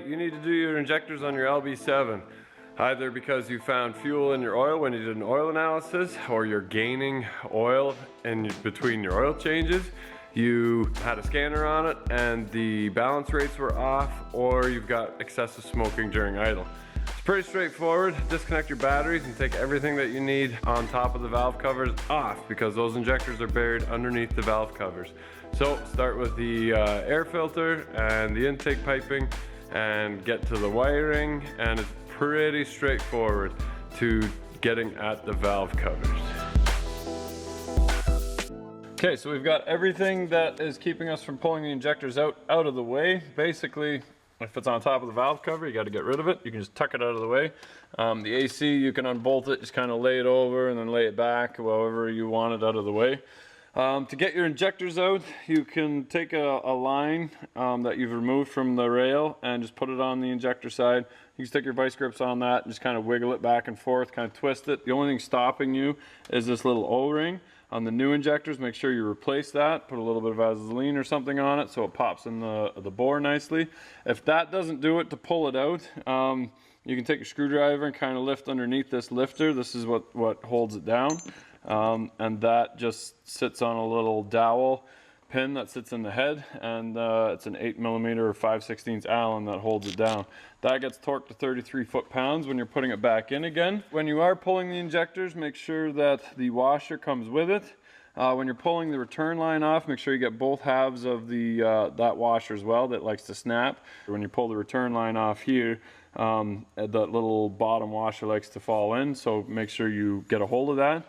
you need to do your injectors on your LB7. Either because you found fuel in your oil when you did an oil analysis, or you're gaining oil in between your oil changes, you had a scanner on it and the balance rates were off, or you've got excessive smoking during idle. It's pretty straightforward. Disconnect your batteries and take everything that you need on top of the valve covers off, because those injectors are buried underneath the valve covers. So start with the air filter and the intake piping and get to the wiring, and it's pretty straightforward to getting at the valve covers. Okay, so we've got everything that is keeping us from pulling the injectors out of the way. Basically, if it's on top of the valve cover, you got to get rid of it. You can just tuck it out of the way. The AC, you can unbolt it, just kind of lay it over and then lay it back, however you want it out of the way. To get your injectors out, you can take a line that you've removed from the rail and just put it on the injector side. You can stick your vice grips on that and just kind of wiggle it back and forth, kind of twist it. The only thing stopping you is this little O-ring. On the new injectors, make sure you replace that. Put a little bit of Vaseline or something on it so it pops in the bore nicely. If that doesn't do it to pull it out, you can take a screwdriver and kind of lift underneath this lifter. This is what holds it down. And that just sits on a little dowel pin that sits in the head, and it's an 8mm or 5/16 Allen that holds it down. That gets torqued to 33 foot-pounds when you're putting it back in again. When you are pulling the injectors, make sure that the washer comes with it. When you're pulling the return line off, make sure you get both halves of the that washer as well that likes to snap. When you pull the return line off here, that little bottom washer likes to fall in, so make sure you get a hold of that.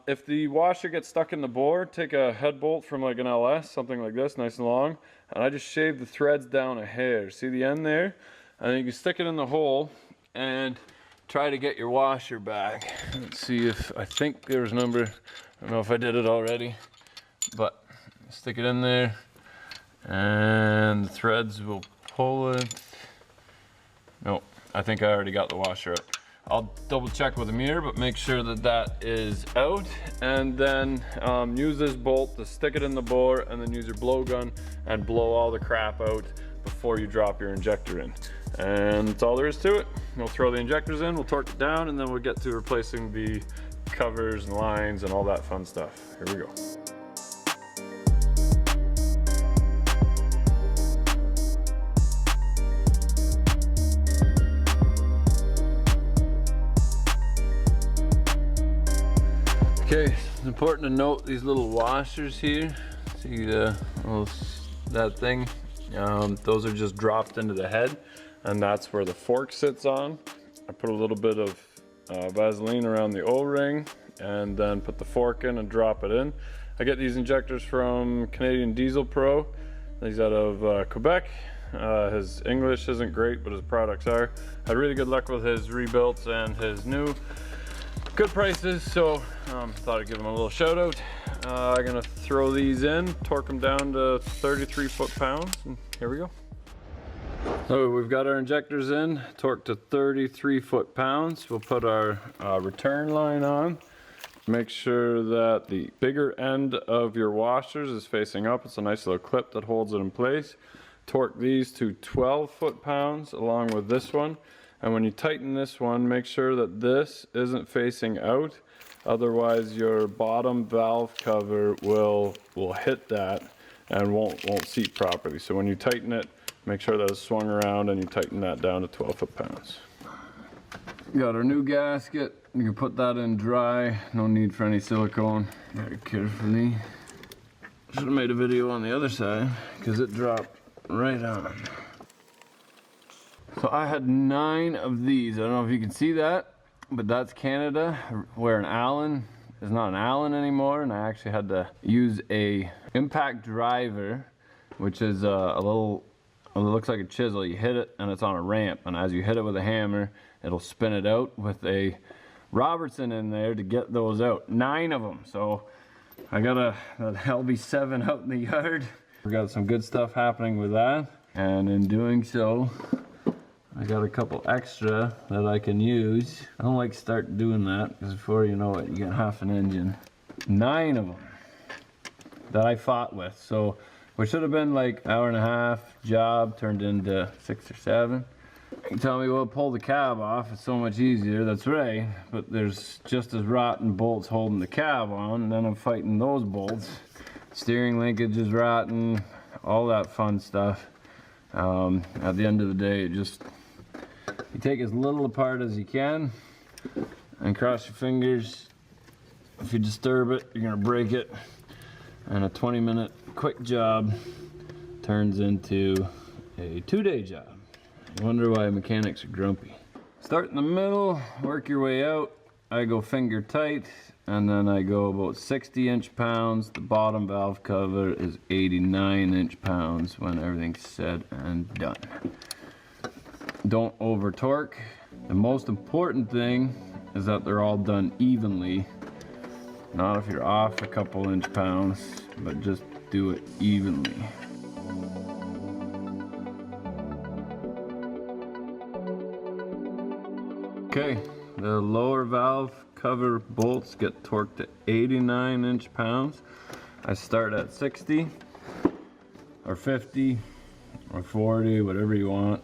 If the washer gets stuck in the bore, take a head bolt from like an LS, something like this, nice and long, and I just shave the threads down a hair. See the end there? And then you can stick it in the hole and try to get your washer back. Let's see if, I think there's a number, I don't know if I did it already, but stick it in there and the threads will pull it. No, I think I already got the washer out. I'll double check with a mirror, but make sure that that is out, and then use this bolt to stick it in the bore, and then use your blowgun and blow all the crap out before you drop your injector in. And that's all there is to it. We'll throw the injectors in, we'll torque it down, and then we'll get to replacing the covers and lines and all that fun stuff. Here we go. Okay, it's important to note these little washers here. See that thing? Those are just dropped into the head, and that's where the fork sits on. I put a little bit of Vaseline around the O-ring, and then put the fork in and drop it in. I get these injectors from Canadian Diesel Pro. He's out of Quebec. His English isn't great, but his products are. Had really good luck with his rebuilds and his new. Good prices, so thought I'd give them a little shout out. I'm gonna throw these in, torque them down to 33 foot-pounds, and here we go. So we've got our injectors in, torqued to 33 foot-pounds. We'll put our return line on. Make sure that the bigger end of your washers is facing up. It's a nice little clip that holds it in place. Torque these to 12 foot-pounds along with this one. And when you tighten this one, make sure that this isn't facing out. Otherwise, your bottom valve cover will hit that and won't seat properly. So when you tighten it, make sure that it's swung around and you tighten that down to 12 foot-pounds. Got our new gasket. You can put that in dry. No need for any silicone. Very carefully. Should have made a video on the other side because it dropped right on. So I had 9 of these. I don't know if you can see that, but that's Canada, where an Allen is not an Allen anymore, and I actually had to use a impact driver, which is a little, it looks like a chisel. You hit it and it's on a ramp, and as you hit it with a hammer, it'll spin it out with a Robertson in there to get those out. 9 of them. So I got an LB7 out in the yard. We got some good stuff happening with that, and in doing so, I got a couple extra that I can use. I don't like start doing that because before you know it, you get half an engine. 9 of them that I fought with. So which should have been like hour and a half job turned into 6 or 7. You tell me, well, pull the cab off, it's so much easier. That's right, but there's just as rotten bolts holding the cab on, and then I'm fighting those bolts. Steering linkage is rotten, all that fun stuff. At the end of the day, you take as little apart as you can and cross your fingers. If you disturb it, you're gonna break it. And a 20-minute quick job turns into a 2-day job. I wonder why mechanics are grumpy. Start in the middle, work your way out. I go finger tight, and then I go about 60 inch-pounds. The bottom valve cover is 89 inch-pounds when everything's said and done. Don't over torque. The most important thing is that they're all done evenly. Not if you're off a couple inch-pounds, but just do it evenly. Okay, the lower valve cover bolts get torqued to 89 inch-pounds. I start at 60 or 50 or 40, whatever you want,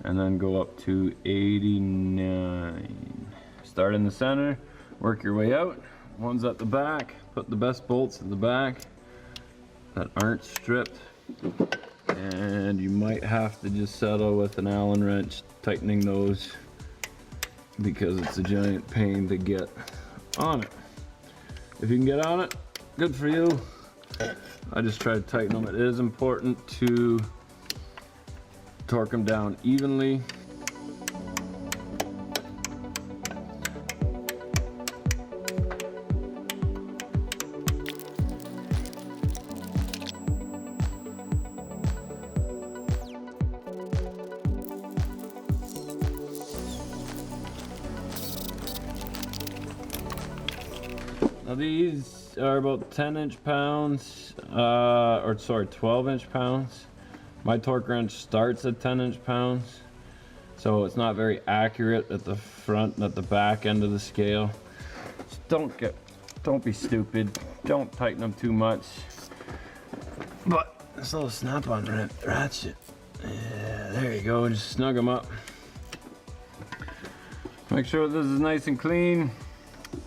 and then go up to 89. Start in the center, work your way out. One's at the back, put the best bolts in the back that aren't stripped, and you might have to just settle with an Allen wrench tightening those, because it's a giant pain to get on it. If you can get on it, good for you. I just try to tighten them. It is important to torque them down evenly. Now these are about 10 inch-pounds, or sorry, 12 inch-pounds. My torque wrench starts at 10 inch-pounds, so it's not very accurate at the front and at the back end of the scale. Just don't be stupid. Don't tighten them too much. But this little snap-on ratchet, yeah, there you go. Just snug them up. Make sure this is nice and clean.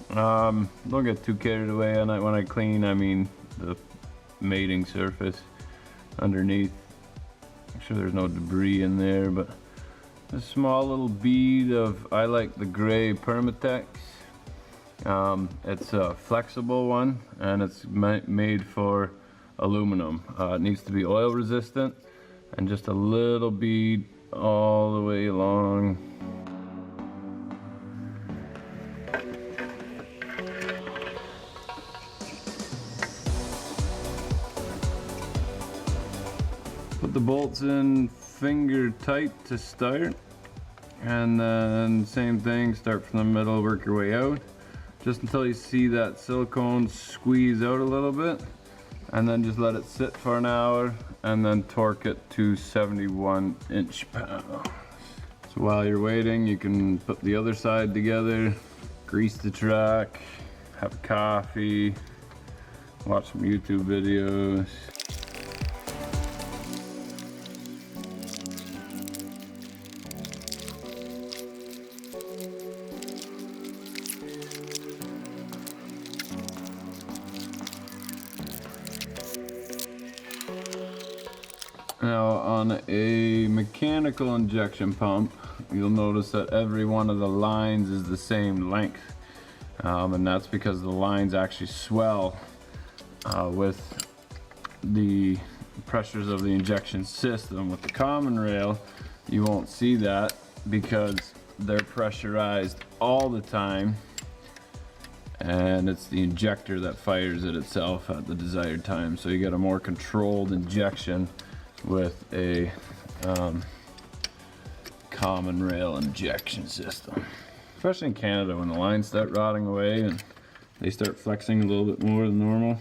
Don't get too carried away on it. When I clean, I mean the mating surface underneath. Make sure there's no debris in there, but a small little bead of, I like the gray Permatex. It's a flexible one, and it's made for aluminum. It needs to be oil resistant, and just a little bead all the way along. Put the bolts in finger tight to start, and then same thing, start from the middle, work your way out, just until you see that silicone squeeze out a little bit, and then just let it sit for an hour, and then torque it to 71 inch-pounds. So while you're waiting, you can put the other side together, grease the track, have a coffee, watch some YouTube videos. Now on a mechanical injection pump, you'll notice that every one of the lines is the same length. And that's because the lines actually swell with the pressures of the injection system. With the common rail, you won't see that because they're pressurized all the time, and it's the injector that fires it itself at the desired time. So you get a more controlled injection with a common rail injection system. Especially in Canada, when the lines start rotting away and they start flexing a little bit more than normal.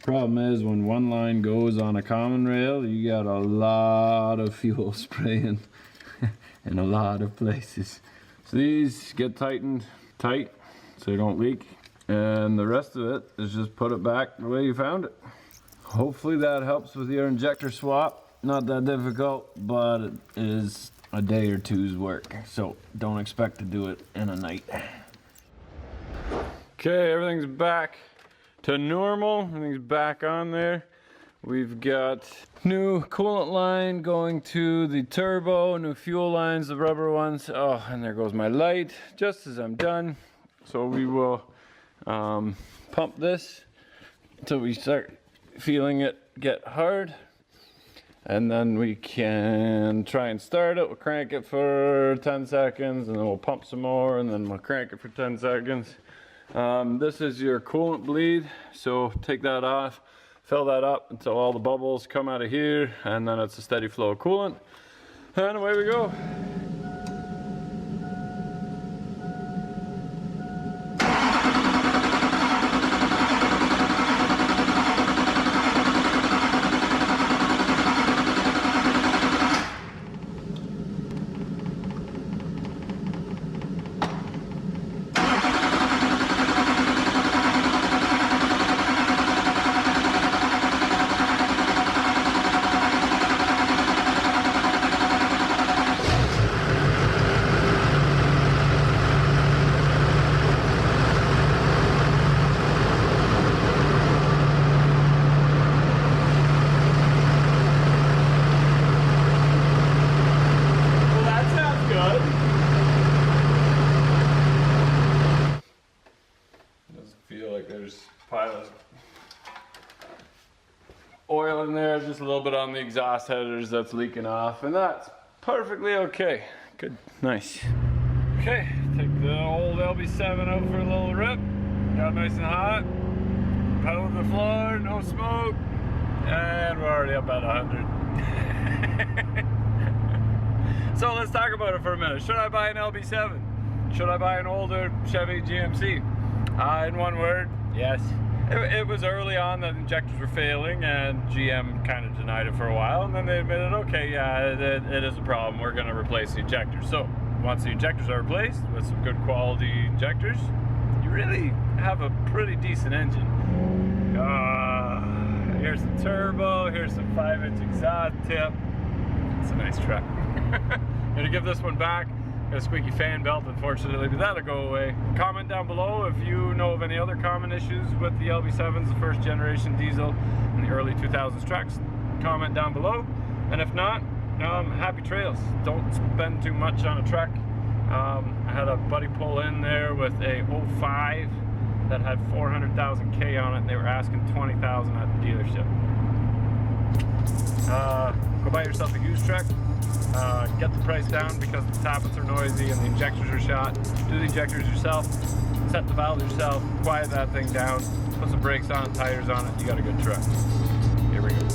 Problem is, when one line goes on a common rail, you got a lot of fuel spraying in a lot of places. So these get tightened tight so they don't leak, and the rest of it is just put it back the way you found it. hopefully that helps with your injector swap. Not that difficult, but it is a day or two's work, so don't expect to do it in a night. Okay, everything's back to normal. Everything's back on there. We've got new coolant line going to the turbo, new fuel lines, the rubber ones. Oh, and there goes my light, just as I'm done. So we will pump this until we start feeling it get hard. And then we can try and start it. We'll crank it for 10 seconds and then we'll pump some more and then we'll crank it for 10 seconds. This is your coolant bleed, so take that off, fill that up until all the bubbles come out of here, and then it's a steady flow of coolant. And away we go. Oil in there, just a little bit on the exhaust headers that's leaking off, and that's perfectly okay. Good, nice. Okay, take the old LB7 out for a little rip. Got it nice and hot. Pedal to the floor, no smoke, and we're already up at 100. So let's talk about it for a minute. Should I buy an LB7? Should I buy an older Chevy GMC? In one word, yes. It was early on that injectors were failing and GM kind of denied it for a while, and then they admitted, okay, yeah, it is a problem, we're going to replace the injectors. So once the injectors are replaced with some good quality injectors, you really have a pretty decent engine. Here's the turbo, here's the 5-inch exhaust tip. It's a nice truck. I'm going to give this one back. Got a squeaky fan belt, unfortunately, but that'll go away. Comment down below if you know of any other common issues with the LB7s, the first generation diesel in the early 2000s trucks. Comment down below, and if not, happy trails. Don't spend too much on a truck. I had a buddy pull in there with a 05 that had 400,000 K on it, and they were asking 20,000 at the dealership. Go buy yourself a used truck. Get the price down because the tappets are noisy and the injectors are shot. Do the injectors yourself, set the valve yourself, quiet that thing down, put some brakes on it, tires on it, you got a good truck. Here we go.